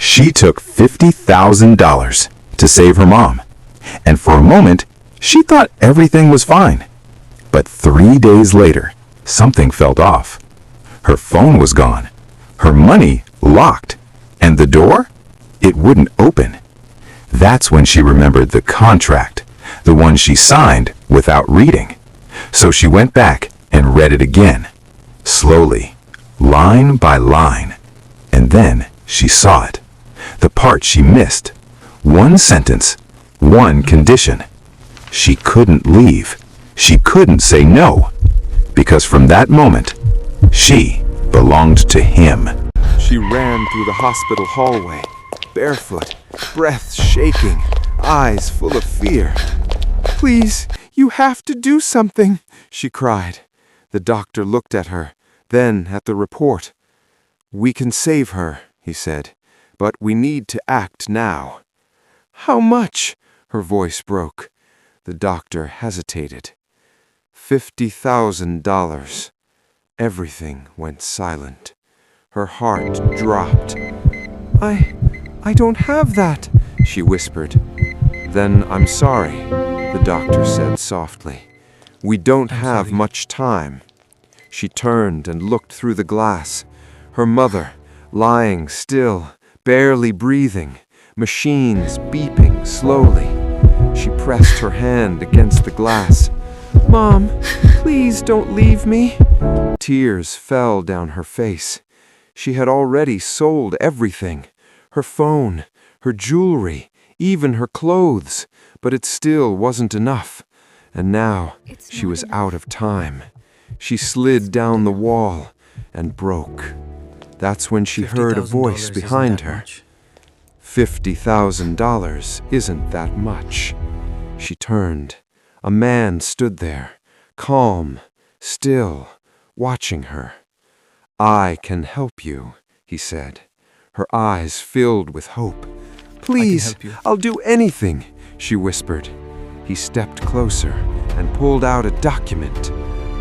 She took $50,000 to save her mom, and for a moment, she thought everything was fine. But 3 days later, something felt off. Her phone was gone, her money locked, and the door? It wouldn't open. That's when she remembered the contract, the one she signed without reading. So she went back and read it again, slowly, line by line, and then she saw it. The part she missed. One sentence, one condition. She couldn't leave. She couldn't say no. Because from that moment, she belonged to him. She ran through the hospital hallway, barefoot, breath shaking, eyes full of fear. "Please, you have to do something," she cried. The doctor looked at her, then at the report. "We can save her," he said, "but we need to act now." "How much?" Her voice broke. The doctor hesitated. $50,000. Everything went silent. Her heart dropped. I don't have that," she whispered. "Then I'm sorry," the doctor said softly. "We don't have much time." She turned and looked through the glass. Her mother, lying still, barely breathing, machines beeping slowly. She pressed her hand against the glass. "Mom, please don't leave me." Tears fell down her face. She had already sold everything. Her phone, her jewelry, even her clothes, but it still wasn't enough. And now she was out of time. She slid down the wall and broke. That's when she heard a voice behind her. $50,000 isn't that much. She turned. A man stood there, calm, still, watching her. "I can help you," he said. Her eyes filled with hope. "Please, I'll do anything," she whispered. He stepped closer and pulled out a document.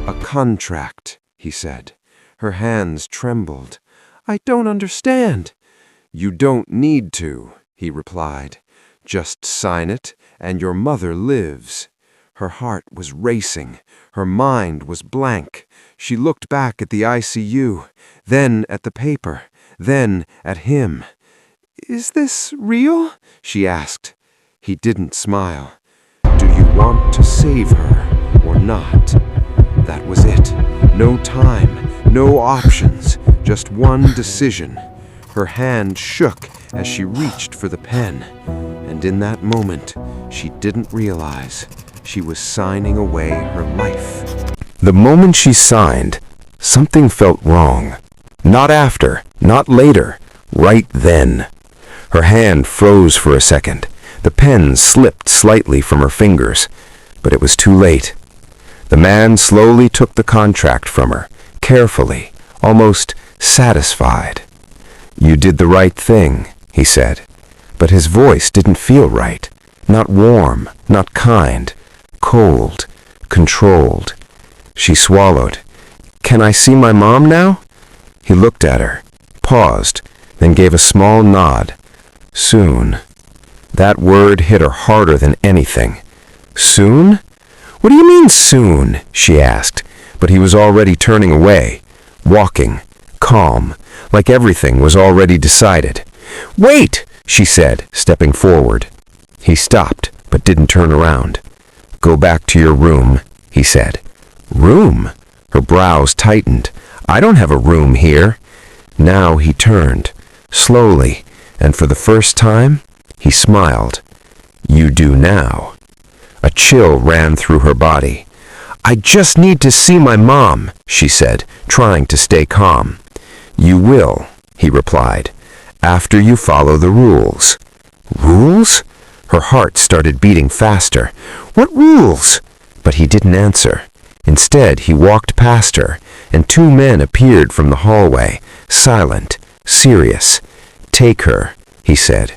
"A contract," he said. Her hands trembled. "I don't understand." "You don't need to," he replied. "Just sign it, and your mother lives." Her heart was racing. Her mind was blank. She looked back at the ICU, then at the paper, then at him. "Is this real?" she asked. He didn't smile. "Do you want to save her or not?" That was it. No time, no options, just one decision. Her hand shook as she reached for the pen, and in that moment, she didn't realize she was signing away her life. The moment she signed, something felt wrong. Not after, not later, right then. Her hand froze for a second. The pen slipped slightly from her fingers, but it was too late. The man slowly took the contract from her, carefully, almost satisfied. "You did the right thing," he said, but his voice didn't feel right. Not warm, not kind, cold, controlled. She swallowed. "Can I see my mom now?" He looked at her, paused, then gave a small nod. "Soon." That word hit her harder than anything. "Soon? What do you mean soon?" she asked, but he was already turning away, walking, calm, like everything was already decided. "Wait!" she said, stepping forward. He stopped, but didn't turn around. "Go back to your room," he said. "Room?" Her brows tightened. "I don't have a room here." Now he turned, slowly, and for the first time, he smiled. "You do now." A chill ran through her body. "I just need to see my mom," she said, trying to stay calm. "You will," he replied, "after you follow the rules." "Rules?" Her heart started beating faster. "What rules?" But he didn't answer. Instead, he walked past her, and two men appeared from the hallway, silent, serious. "Take her," he said.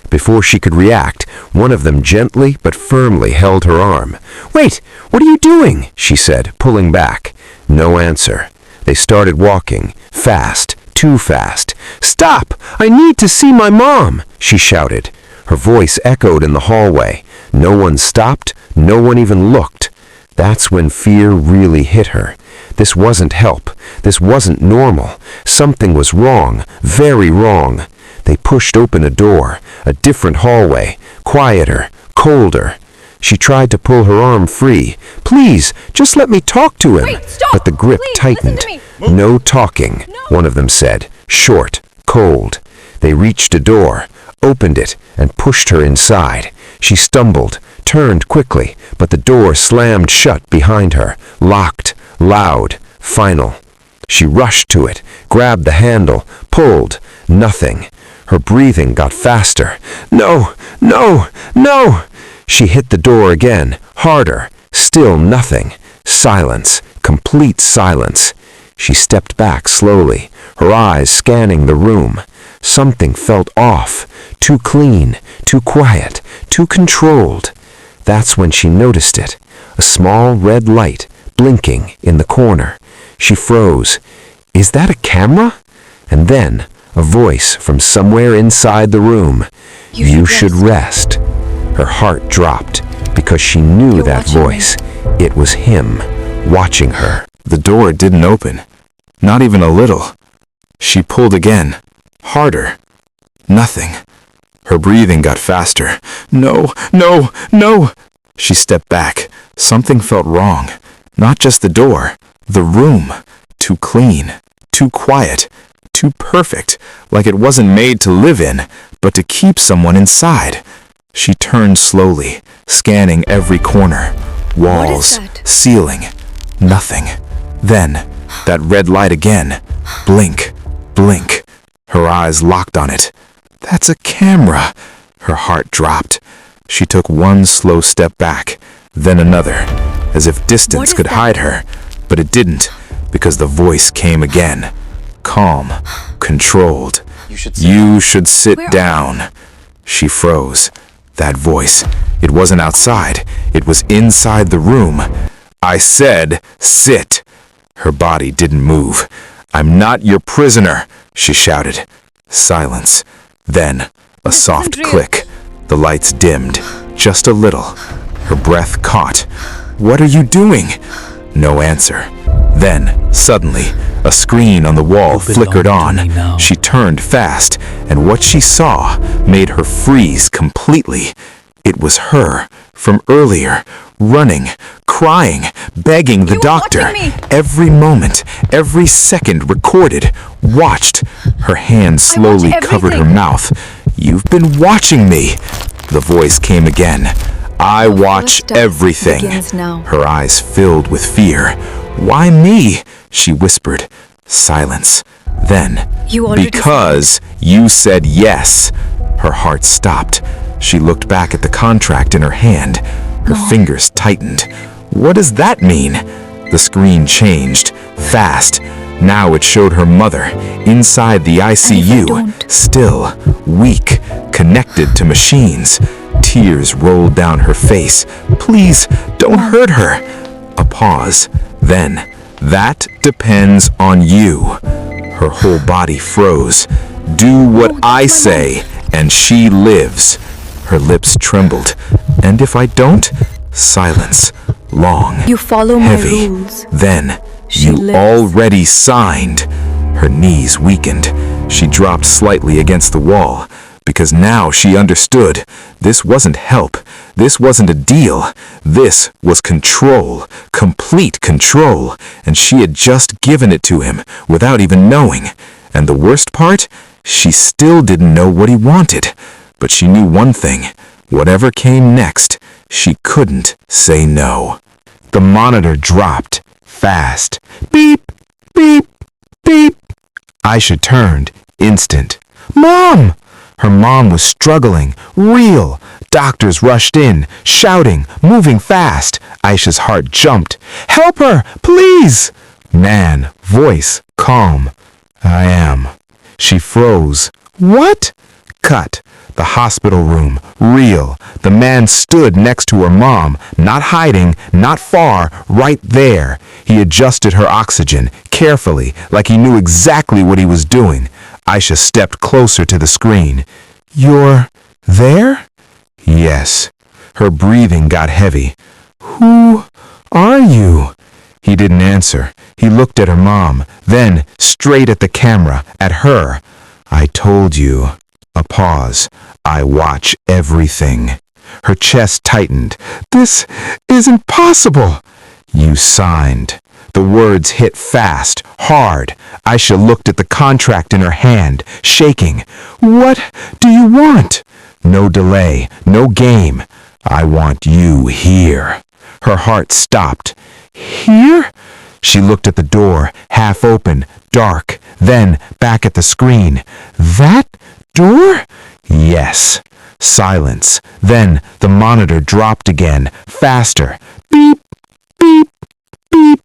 Before she could react, one of them gently but firmly held her arm. "Wait, what are you doing?" she said, pulling back. No answer. They started walking, fast, too fast. "Stop! I need to see my mom!" she shouted. Her voice echoed in the hallway. No one stopped, no one even looked. That's when fear really hit her. This wasn't help. This wasn't normal. Something was wrong, very wrong. They pushed open a door, a different hallway, quieter, colder. She tried to pull her arm free. "Please, just let me talk to him." Wait, stop! But the grip Please, tightened. listen to me. "No talking," one of them said, short, cold. They reached a door, opened it, and pushed her inside. She stumbled, turned quickly, but the door slammed shut behind her, locked, loud, final. She rushed to it, grabbed the handle, pulled. Nothing. Her breathing got faster. "No, no, no!" She hit the door again, harder. Still nothing. Silence. Complete silence. She stepped back slowly, her eyes scanning the room. Something felt off. Too clean, too quiet, too controlled. That's when she noticed it. A small red light blinking in the corner. She froze. "Is that a camera?" And then a voice from somewhere inside the room. "You should rest." Her heart dropped because she knew that voice. It was him, watching her. The door didn't open. Not even a little. She pulled again. Harder. Nothing. Her breathing got faster. "No, no, no!" She stepped back. Something felt wrong. Not just the door. The room. Too clean. Too quiet. Too perfect. Like it wasn't made to live in, but to keep someone inside. She turned slowly, scanning every corner. Walls, that? ceiling. Nothing. Then, that red light again. Blink. Blink. Her eyes locked on it. "That's a camera." Her heart dropped. She took one slow step back, then another, as if distance could hide her. But it didn't, because the voice came again. Calm, controlled. You should sit down." She froze. That voice, it wasn't outside. It was inside the room. "I said, sit." Her body didn't move. "I'm not your prisoner," she shouted. Silence. Then, a soft click. The lights dimmed, just a little. Her breath caught. "What are you doing?" No answer. Then, suddenly, a screen on the wall flickered on. She turned fast, and what she saw made her freeze completely. It was her, from earlier, running, crying, begging the doctor. watching me? Every moment, every second recorded, watched. Her hand slowly covered her mouth. "You've been watching me." The voice came again. "I watch everything." begins now. Her eyes filled with fear. "Why me?" she whispered. Silence. Then, You already "Because you said yes." Her heart stopped. She looked back at the contract in her hand. Her fingers tightened. "What does that mean?" The screen changed, fast. Now it showed her mother, inside the ICU, don't? still, weak, connected to machines. Tears rolled down her face. "Please, don't hurt her." A pause. Then, "That depends on you." Her whole body froze. "Do what I say, and she lives." Her lips trembled. "And if I don't?" Silence. Long. You follow my heavy. rules. Then, She "You lives." already signed." Her knees weakened. She dropped slightly against the wall, because now she understood. This wasn't help. This wasn't a deal. This was control. Complete control. And she had just given it to him, without even knowing. And the worst part? She still didn't know what he wanted. But she knew one thing. Whatever came next, she couldn't say no. The monitor dropped. Fast. Beep, beep, beep. Aisha turned. Instant. "Mom!" Her mom was struggling. Real. Doctors rushed in, shouting, moving fast. Aisha's heart jumped. "Help her! Please!" Man, voice, calm. "I am." She froze. "What?" Cut. The hospital room. Real. The man stood next to her mom, not hiding, not far, right there. He adjusted her oxygen, carefully, like he knew exactly what he was doing. Aisha stepped closer to the screen. "You're there?" "Yes." Her breathing got heavy. "Who are you?" He didn't answer. He looked at her mom, then straight at the camera, at her. "I told you." A pause. "I watch everything." Her chest tightened. "This isn't possible." "You signed." The words hit fast, hard. Aisha looked at the contract in her hand, shaking. "What do you want?" "No delay, no game. I want you here." Her heart stopped. "Here?" She looked at the door, half open, dark, then back at the screen. "That door?" "Yes." Silence. Then the monitor dropped again, faster. Beep, beep, beep.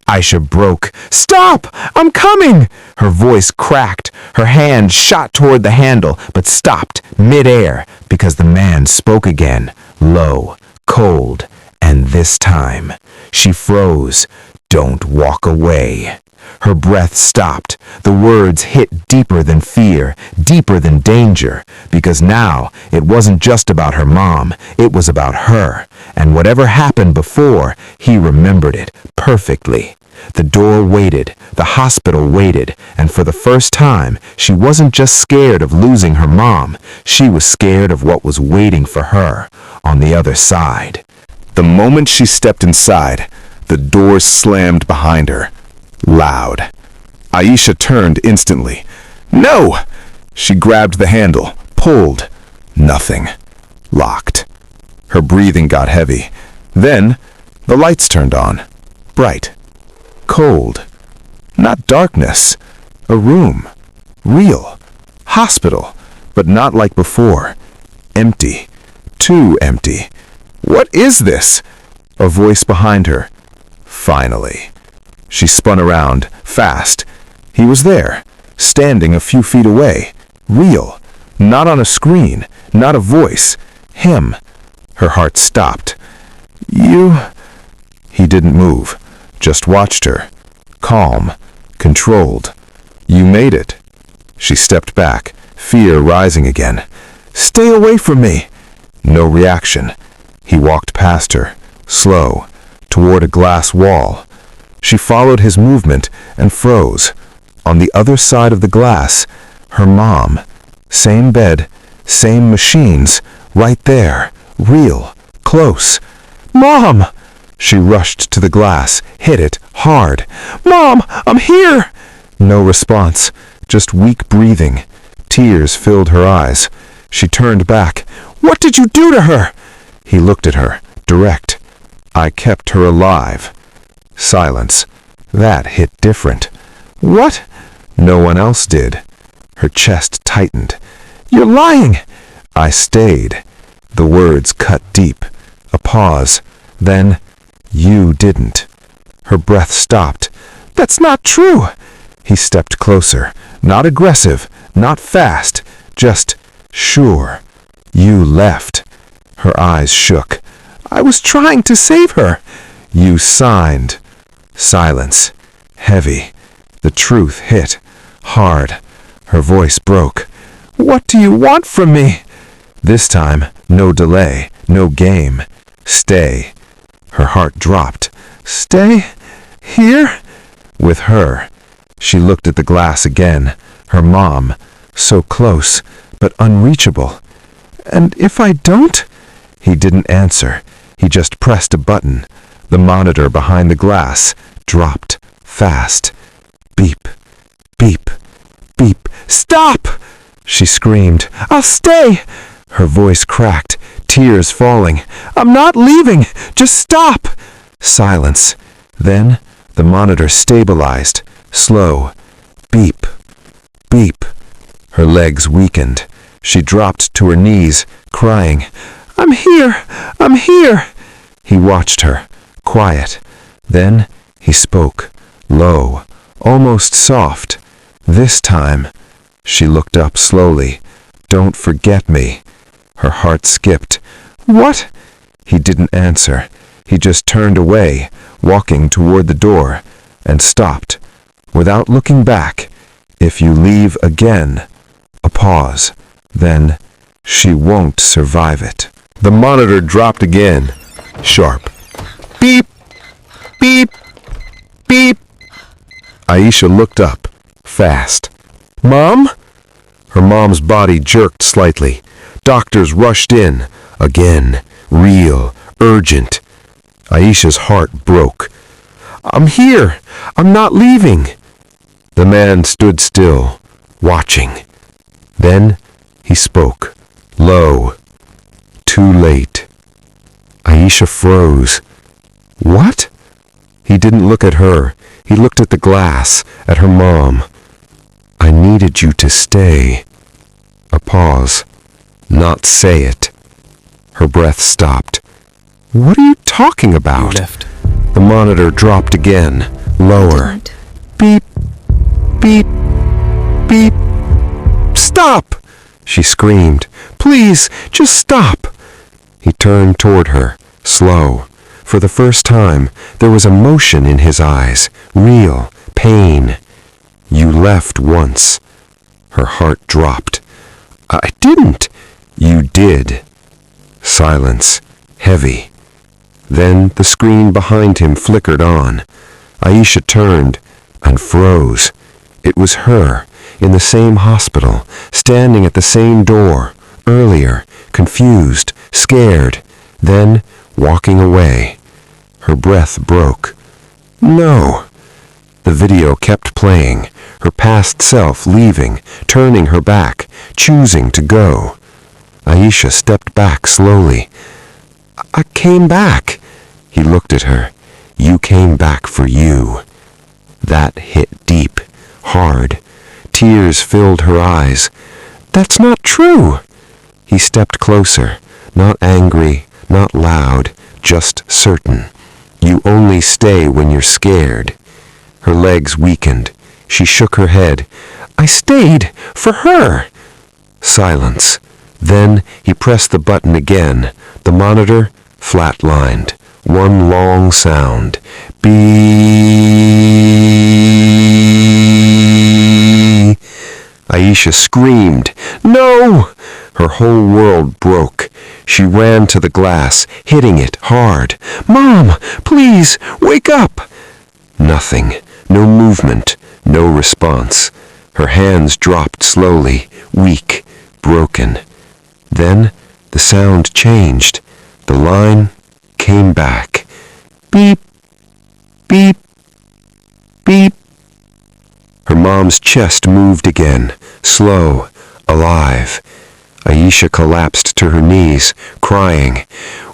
Aisha broke. "Stop! I'm coming!" Her voice cracked. Her hand shot toward the handle, but stopped mid-air because the man spoke again, low, cold, and this time she froze. "Don't walk away." Her breath stopped. The words hit deeper than fear, deeper than danger, because now it wasn't just about her mom, it was about her, and whatever happened before, he remembered it perfectly. The door waited, the hospital waited, and for the first time, she wasn't just scared of losing her mom, she was scared of what was waiting for her on the other side. The moment she stepped inside, the door slammed behind her. Loud. Aisha turned instantly. "No!" She grabbed the handle, pulled. Nothing. Locked. Her breathing got heavy. Then, the lights turned on. Bright. Cold. Not darkness. A room. Real. Hospital. But not like before. Empty. Too empty. "What is this?" A voice behind her. Finally. She spun around, fast. He was there, standing a few feet away. Real. Not on a screen, not a voice. Him. Her heart stopped. "You..." He didn't move, just watched her. Calm, controlled. "You made it." She stepped back, fear rising again. "Stay away from me." No reaction. He walked past her, slow, toward a glass wall. She followed his movement and froze. On the other side of the glass, her mom. Same bed, same machines, right there, real, close. "Mom!" She rushed to the glass, hit it hard. "Mom, I'm here!" No response, just weak breathing. Tears filled her eyes. She turned back. "What did you do to her?" He looked at her, direct. "I kept her alive." Silence. That hit different. "What?" No one else did. Her chest tightened. "You're lying!" "I stayed." The words cut deep. A pause. Then, "You didn't." Her breath stopped. "That's not true!" He stepped closer. Not aggressive, not fast, just sure. "You left." Her eyes shook. "I was trying to save her." "You signed." Silence. Heavy. The truth hit. Hard. Her voice broke. "What do you want from me?" This time, no delay, no game. "Stay." Her heart dropped. "Stay? Here?" With her. She looked at the glass again. Her mom. So close, but unreachable. "And if I don't?" He didn't answer. He just pressed a button. The monitor behind the glass dropped fast. Beep, beep, beep. "Stop!" She screamed. "I'll stay!" Her voice cracked, tears falling. "I'm not leaving! Just stop!" Silence. Then the monitor stabilized, slow. Beep, beep. Her legs weakened. She dropped to her knees, crying. "I'm here! I'm here!" He watched her, quiet. Then he spoke, low, almost soft. This time, she looked up slowly. Don't forget me. Her heart skipped. What? He didn't answer. He just turned away, walking toward the door, and stopped, without looking back. If you leave again, a pause, then she won't survive it. The monitor dropped again, sharp. Beep, beep, beep. Aisha looked up, fast. Mom? Her mom's body jerked slightly. Doctors rushed in, again, real, urgent. Aisha's heart broke. I'm here. I'm not leaving. The man stood still, watching. Then he spoke, low. Too late. Aisha froze. What? He didn't look at her. He looked at the glass, at her mom. I needed you to stay. A pause. Not say it. Her breath stopped. What are you talking about? You left. The monitor dropped again, lower. Beep, beep, beep. Stop! She screamed. Please, just stop. He turned toward her, slow. For the first time, there was emotion in his eyes, real, pain. You left once. Her heart dropped. I didn't. You did. Silence, heavy. Then the screen behind him flickered on. Aisha turned and froze. It was her, in the same hospital, standing at the same door, earlier, confused, scared, then walking away. Her breath broke. No. The video kept playing, her past self leaving, turning her back, choosing to go. Aisha stepped back slowly. I came back. He looked at her. You came back for you. That hit deep, hard. Tears filled her eyes. That's not true. He stepped closer, not angry, not loud, just certain. You only stay when you're scared. Her legs weakened. She shook her head. I stayed for her. Silence. Then he pressed the button again. The monitor flatlined. One long sound. Beep. Aisha screamed. No! Her whole world broke. She ran to the glass, hitting it hard. Mom, please, wake up! Nothing. No movement. No response. Her hands dropped slowly, weak, broken. Then the sound changed. The line came back. Beep, beep, beep. Her mom's chest moved again, slow, alive. Aisha collapsed to her knees, crying.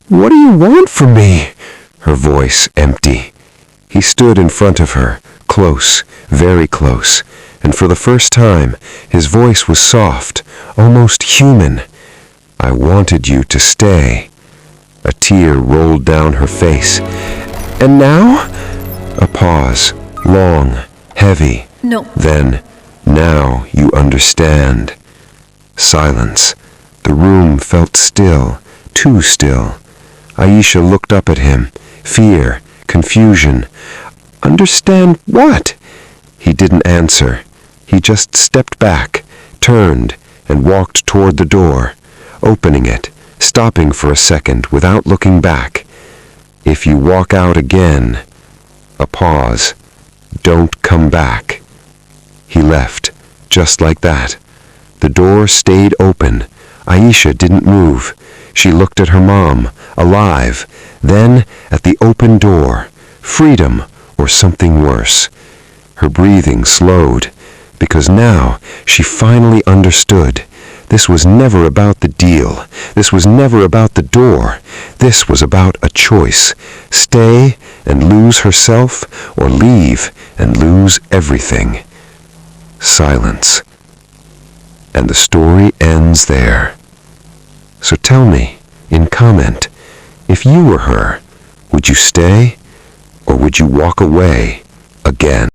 What do you want from me? Her voice empty. He stood in front of her, close, very close, and for the first time, his voice was soft, almost human. I wanted you to stay. A tear rolled down her face. And now? A pause, long, heavy. No. Then, now you understand. Silence. The room felt still, too still. Aisha looked up at him, fear, confusion. Understand what? He didn't answer. He just stepped back, turned, and walked toward the door, opening it, stopping for a second without looking back. If you walk out again, a pause. Don't come back. He left, just like that. The door stayed open. Aisha didn't move. She looked at her mom, alive, then at the open door, freedom or something worse. Her breathing slowed, because now she finally understood. This was never about the deal. This was never about the door. This was about a choice. Stay and lose herself, or leave and lose everything. Silence. And the story ends there. So tell me, in comment, if you were her, would you stay, or would you walk away again?